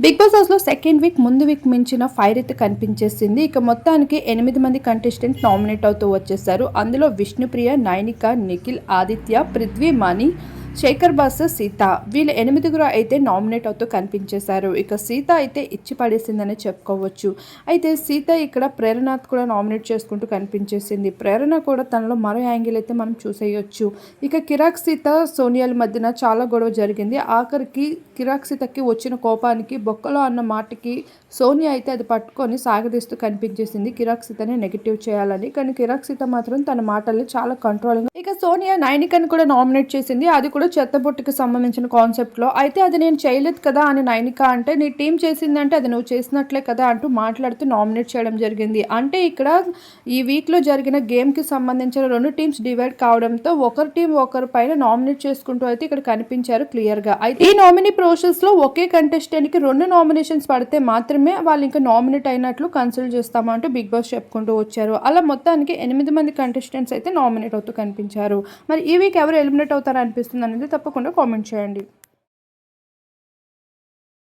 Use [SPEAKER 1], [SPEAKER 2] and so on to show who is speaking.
[SPEAKER 1] Big boss హౌస్లో second week ముందు week మించిన ఫైర్ అయితే కనిపించేసింది. ఇక మొత్తానికి 8 మంది కంటెస్టెంట్ నామినేట్ అవుతూ వచ్చేసారు. అందులో విష్ణుప్రియ, నైనిక, నిఖిల్, ఆదిత్య, పృథ్వీ, మణి, శేఖర్ బాస్, సీత వీళ్ళు 8 అయితే నామినేట్ అవుతూ కనిపించేశారు. ఇక సీత అయితే ఇచ్చి పడేసిందని చెప్పుకోవచ్చు. అయితే సీత ఇక్కడ ప్రేరణాత్ కూడా నామినేట్ చేసుకుంటూ కనిపించేసింది. ప్రేరణ కూడా తనలో మరో యాంగిల్ అయితే మనం చూసేయొచ్చు. ఇక కిరాక్ సీత, సోనియాల మధ్యన చాలా గొడవ జరిగింది. ఆఖరికి కిరాక్ సీతకి వచ్చిన కోపానికి బొక్కలో అన్న మాటకి సోనియా అయితే అది పట్టుకొని సాగదీస్తూ కనిపించేసింది కిరాక్ సీతని నెగిటివ్ చేయాలని. కానీ కిరాక్ సీత మాత్రం తన మాటల్ని చాలా కంట్రోలింగ్. ఇక సోనియా నైనికని కూడా నామినేట్ చేసింది. అది కూడా చెత్తబొట్టుకి సంబంధించిన కాన్సెప్ట్లో. అయితే అది నేను చేయలేదు కదా అని నైనిక అంటే, నీ టీం చేసిందంటే అది నువ్వు చేసినట్లే కదా అంటూ మాట్లాడుతూ నామినేట్ చేయడం జరిగింది. అంటే ఇక్కడ ఈ వీక్లో జరిగిన గేమ్కి సంబంధించిన 2 టీమ్స్ డివైడ్ కావడంతో ఒకరి టీం ఒకరి పైన నామినేట్ చేసుకుంటూ అయితే ఇక్కడ కనిపించారు క్లియర్గా. అయితే ఈ నామినీ ప్రాసెస్లో ఒకే కంటెస్టెంట్కి 2 నామినేషన్స్ పడితే మాత్రమే వాళ్ళు ఇంకా నామినేట్ అయినట్లు కన్సిడర్ చేస్తామంటూ బిగ్ బాస్ చెప్పుకుంటూ వచ్చారు. అలా మొత్తానికి 8 మంది కంటెస్టెంట్స్ అయితే నామినేట్ అవుతూ కనిపించారు. మరి ఈ వీక్ ఎవరు ఎలిమినేట్ అవుతారో అనిపిస్తుంది అనేది తప్పకుండా కామెంట్ చేయండి.